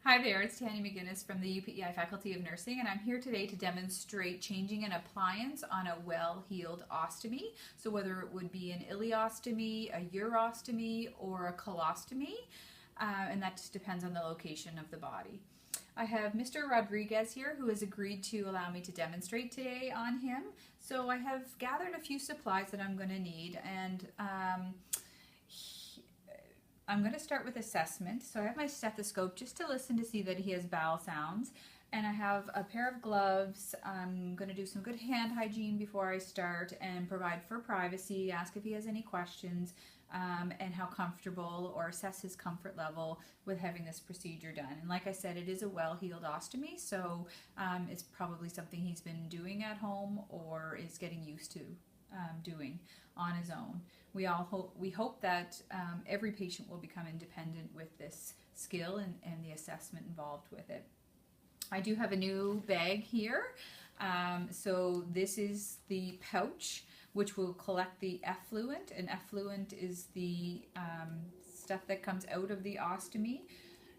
Hi there, it's Tanya McGinnis from the UPEI Faculty of Nursing, and I'm here today to demonstrate changing an appliance on a well-healed ostomy. So whether it would be an ileostomy, a urostomy, or a colostomy, and that just depends on the location of the body. I have Mr. Rodriguez here who has agreed to allow me to demonstrate today on him. So I have gathered a few supplies that I'm going to need, and I'm going to start with assessment. So I have my stethoscope just to listen to see that he has bowel sounds. And I have a pair of gloves. I'm going to do some good hand hygiene before I start and provide for privacy, ask if he has any questions, and how comfortable or assess his comfort level with having this procedure done. And like I said, it is a well-healed ostomy, so it's probably something he's been doing at home or is getting used to doing on his own. We hope that every patient will become independent with this skill and the assessment involved with it. I do have a new bag here. So this is the pouch which will collect the effluent, and effluent is the stuff that comes out of the ostomy.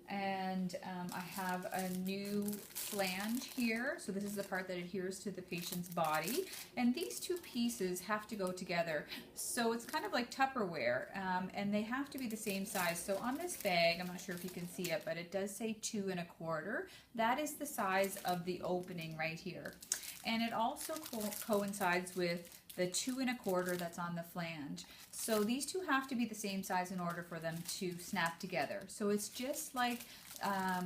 And I have a new flange here. So this is the part that adheres to the patient's body. And these two pieces have to go together. So it's kind of like Tupperware, and they have to be the same size. So on this bag, I'm not sure if you can see it, but it does say 2 1/4. That is the size of the opening right here. And it also coincides with the 2 1/4 that's on the flange. So these two have to be the same size in order for them to snap together. So it's just like a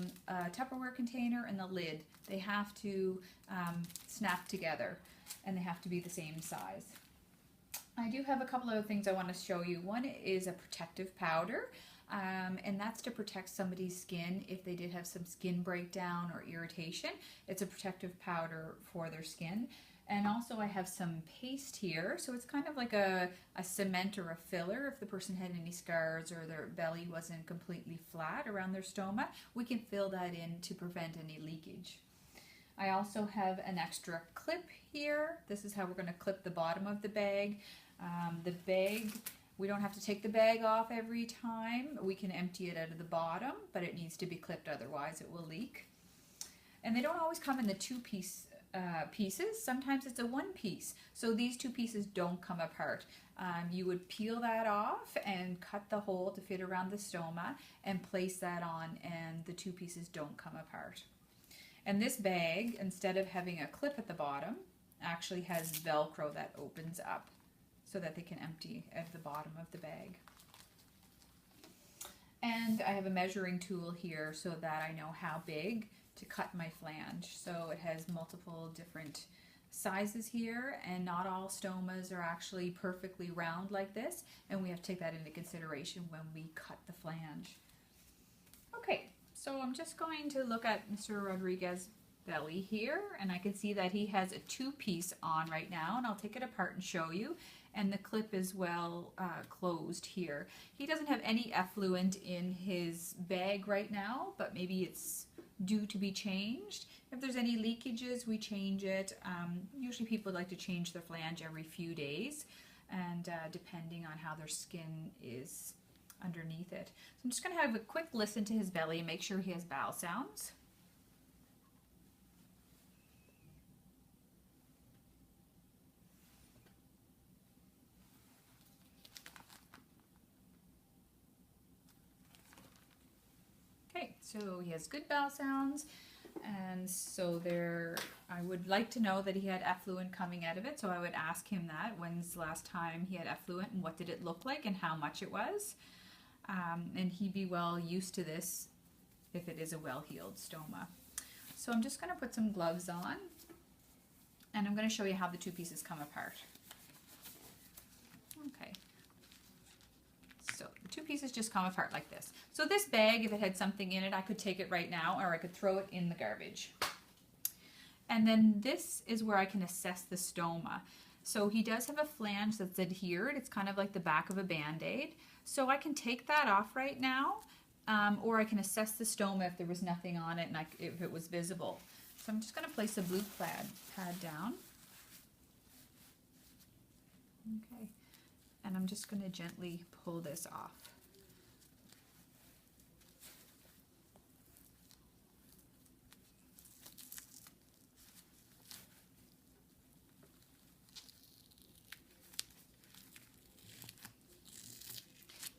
Tupperware container and the lid. They have to snap together, and they have to be the same size. I do have a couple other things I want to show you. One is a protective powder, and that's to protect somebody's skin if they did have some skin breakdown or irritation. It's a protective powder for their skin. And also I have some paste here, so it's kind of like a cement or a filler. If the person had any scars or their belly wasn't completely flat around their stoma, we can fill that in to prevent any leakage. I also have an extra clip here. This is how we're going to clip the bottom of the bag. We don't have to take the bag off every time. We can empty it out of the bottom, but it needs to be clipped, otherwise it will leak. And they don't always come in the two-piece pieces. Sometimes it's a one piece, so these two pieces don't come apart. You would peel that off and cut the hole to fit around the stoma and place that on, and the two pieces don't come apart. And this bag, instead of having a clip at the bottom, actually has Velcro that opens up so that they can empty at the bottom of the bag. And I have a measuring tool here so that I know how big to cut my flange. So it has multiple different sizes here, and not all stomas are actually perfectly round like this, and we have to take that into consideration when we cut the flange. Okay, so I'm just going to look at Mr. Rodriguez's belly here, and I can see that he has a two-piece on right now, and I'll take it apart and show you. And the clip is well closed here. He doesn't have any effluent in his bag right now, but maybe it's due to be changed. If there's any leakages, we change it. Usually people like to change their flange every few days, and depending on how their skin is underneath it. So I'm just going to have a quick listen to his belly and make sure he has bowel sounds. Okay, so he has good bowel sounds, and so I would like to know that he had effluent coming out of it, so I would ask him that. When's the last time he had effluent, and what did it look like, and how much it was? And he'd be well used to this if it is a well-healed stoma. So I'm just going to put some gloves on, and I'm going to show you how the two pieces come apart. Okay. So the two pieces just come apart like this. So this bag, if it had something in it, I could take it right now, or I could throw it in the garbage. And then this is where I can assess the stoma. So he does have a flange that's adhered. It's kind of like the back of a Band-Aid. So I can take that off right now, or I can assess the stoma if there was nothing on it and if it was visible. So I'm just going to place a blue pad down. Okay. And I'm just going to gently pull this off.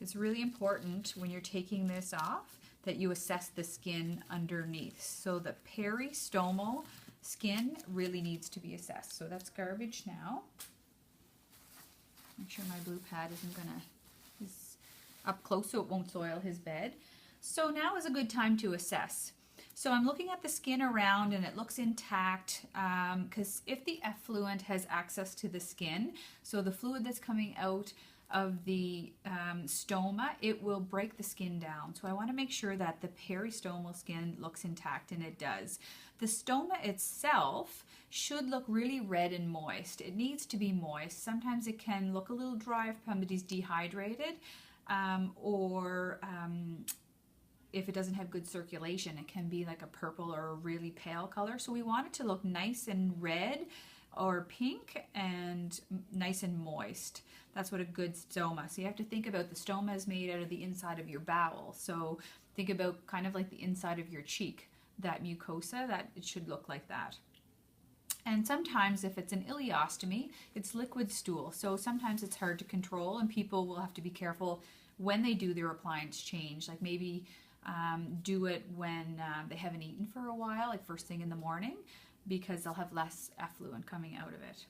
It's really important when you're taking this off that you assess the skin underneath. So the peristomal skin really needs to be assessed. So that's garbage now. Make sure my blue pad is up close so it won't soil his bed. So now is a good time to assess. So I'm looking at the skin around and it looks intact, because if the effluent has access to the skin, so the fluid that's coming out of the stoma, it will break the skin down. So I want to make sure that the peristomal skin looks intact, and it does. The stoma itself should look really red and moist. It needs to be moist. Sometimes it can look a little dry if somebody's dehydrated, or if it doesn't have good circulation, it can be like a purple or a really pale color. So we want it to look nice and red or pink and nice and moist. That's what a good stoma. So you have to think about the stoma is made out of the inside of your bowel. So think about kind of like the inside of your cheek, that mucosa, that it should look like that. And sometimes if it's an ileostomy, it's liquid stool. So sometimes it's hard to control, and people will have to be careful when they do their appliance change. Like maybe do it when they haven't eaten for a while, like first thing in the morning, because they'll have less effluent coming out of it.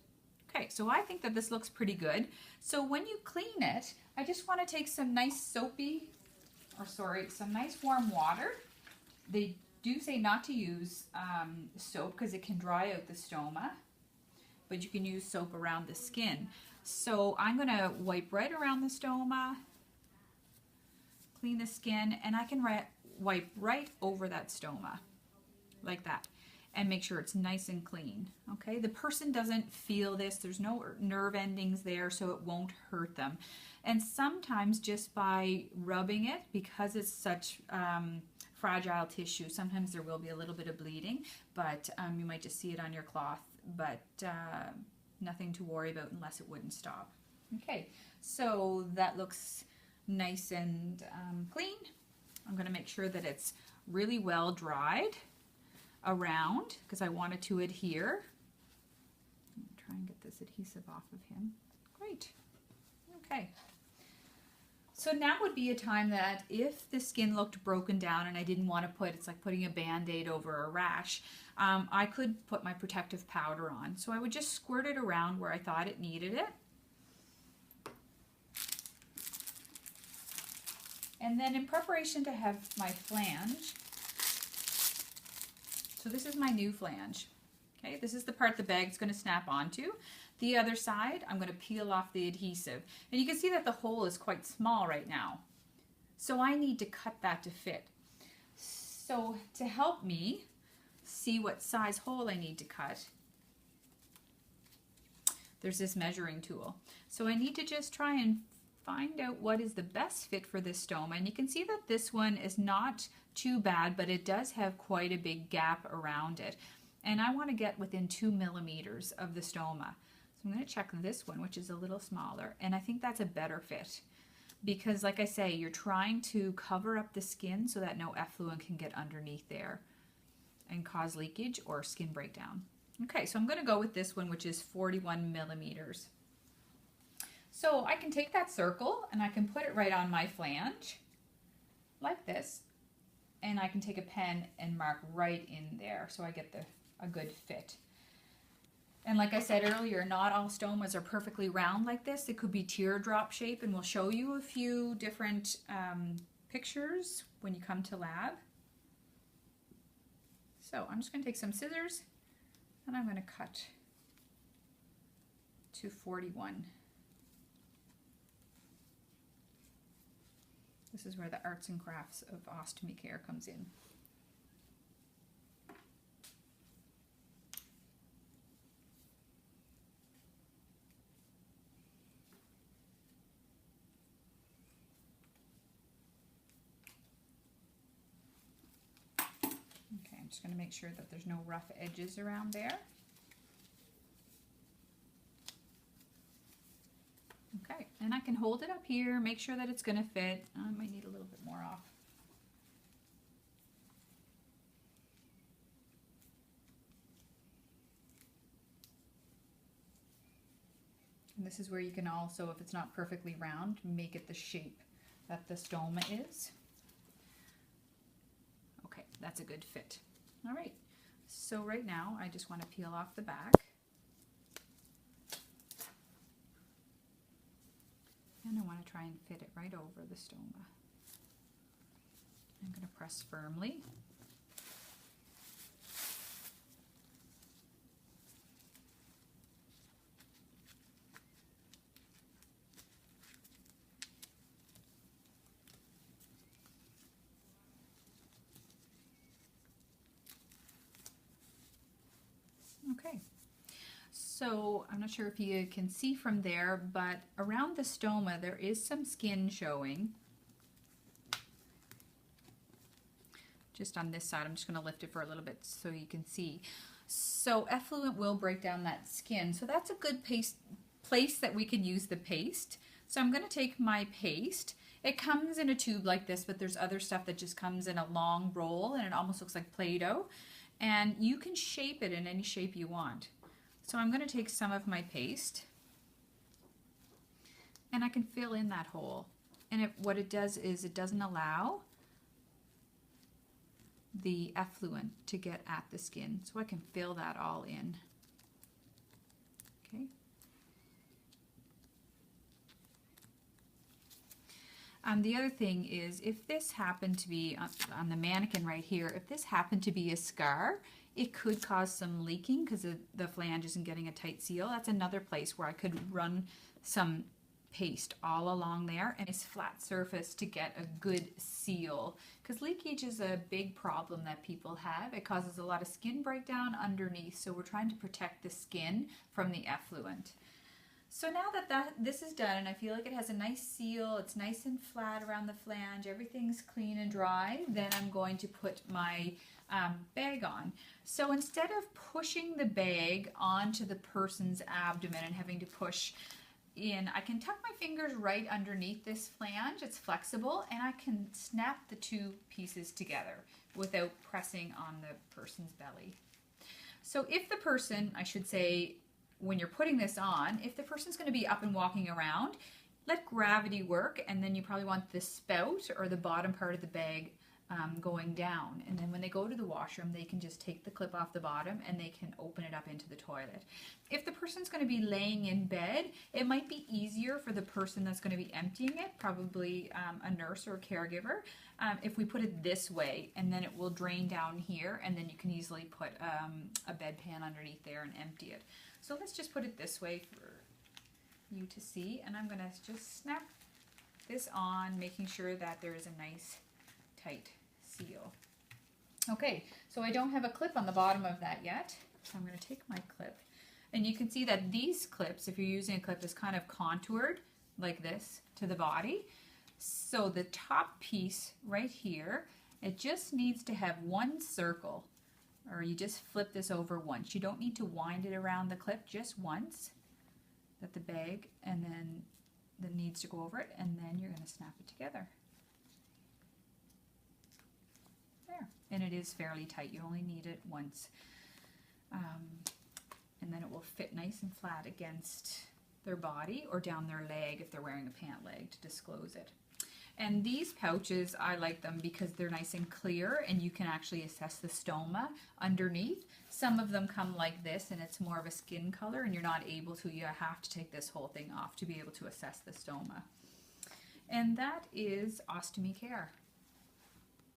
Okay, so I think that this looks pretty good. So when you clean it, I just want to take some nice some nice warm water. They do say not to use soap because it can dry out the stoma, but you can use soap around the skin. So I'm going to wipe right around the stoma, clean the skin, and I can wipe right over that stoma like that and make sure it's nice and clean. Okay, the person doesn't feel this. There's no nerve endings there, so it won't hurt them. And sometimes just by rubbing it, because it's such fragile tissue, sometimes there will be a little bit of bleeding, but you might just see it on your cloth, but nothing to worry about unless it wouldn't stop. Okay, so that looks nice and clean. I'm going to make sure that it's really well dried around because I want it to adhere. I'm going to try and get this adhesive off of him. Great. Okay. So now would be a time that if the skin looked broken down and I didn't want to put, it's like putting a band-aid over a rash, I could put my protective powder on. So I would just squirt it around where I thought it needed it. And then in preparation to have my flange, so this is my new flange. Okay, this is the part the bag's going to snap onto. The other side, I'm going to peel off the adhesive. And you can see that the hole is quite small right now. So I need to cut that to fit. So to help me see what size hole I need to cut, there's this measuring tool. So I need to just try and find out what is the best fit for this stoma. And you can see that this one is not too bad, but it does have quite a big gap around it. And I want to get within 2 millimeters of the stoma. So I'm going to check this one, which is a little smaller, and I think that's a better fit because, like I say, you're trying to cover up the skin so that no effluent can get underneath there and cause leakage or skin breakdown. Okay, so I'm going to go with this one, which is 41 millimeters. So I can take that circle and I can put it right on my flange like this, and I can take a pen and mark right in there so I get a good fit. And like I said earlier, not all stomas are perfectly round like this. It could be teardrop shape, and we'll show you a few different pictures when you come to lab. So I'm just going to take some scissors and I'm going to cut to 41. This is where the arts and crafts of Ostomy Care comes in. Just going to make sure that there's no rough edges around there. Okay, and I can hold it up here, make sure that it's going to fit. I might need a little bit more off. And this is where you can also, if it's not perfectly round, make it the shape that the stoma is. Okay, that's a good fit. All right, so right now I just want to peel off the back. And I want to try and fit it right over the stoma. I'm going to press firmly. Okay, so I'm not sure if you can see from there, but around the stoma there is some skin showing. Just on this side, I'm just going to lift it for a little bit so you can see. So effluent will break down that skin, so that's a good place that we can use the paste. So I'm going to take my paste. It comes in a tube like this, but there's other stuff that just comes in a long roll and it almost looks like Play-Doh. And you can shape it in any shape you want. So I'm going to take some of my paste and I can fill in that hole. And what it does is it doesn't allow the effluent to get at the skin. So I can fill that all in. Okay. The other thing is, if this happened to be on the mannequin right here, if this happened to be a scar, it could cause some leaking because the flange isn't getting a tight seal. That's another place where I could run some paste all along there and it's flat surface to get a good seal, because leakage is a big problem that people have. It causes a lot of skin breakdown underneath, so we're trying to protect the skin from the effluent. So now that this is done and I feel like it has a nice seal, it's nice and flat around the flange, everything's clean and dry, then I'm going to put my bag on. So instead of pushing the bag onto the person's abdomen and having to push in, I can tuck my fingers right underneath this flange. It's flexible and I can snap the two pieces together without pressing on the person's belly. So if the person, I should say, when you're putting this on, if the person's going to be up and walking around, let gravity work, and then you probably want the spout or the bottom part of the bag going down. And then when they go to the washroom, they can just take the clip off the bottom and they can open it up into the toilet. If the person's going to be laying in bed, it might be easier for the person that's going to be emptying it, probably a nurse or a caregiver, if we put it this way, and then it will drain down here, and then you can easily put a bedpan underneath there and empty it. So let's just put it this way for you to see, and I'm going to just snap this on, making sure that there is a nice tight seal. Okay, so I don't have a clip on the bottom of that yet, so I'm going to take my clip, and you can see that these clips, if you're using a clip, is kind of contoured like this to the body. So the top piece right here, it just needs to have one circle, or you just flip this over once. You don't need to wind it around the clip, just once, that the bag, and then that needs to go over it, and then you're going to snap it together. There, and it is fairly tight. You only need it once, and then it will fit nice and flat against their body or down their leg if they're wearing a pant leg to disclose it. And these pouches, I like them because they're nice and clear and you can actually assess the stoma underneath. Some of them come like this and it's more of a skin color and you're not able to, you have to take this whole thing off to be able to assess the stoma. And that is Ostomy Care.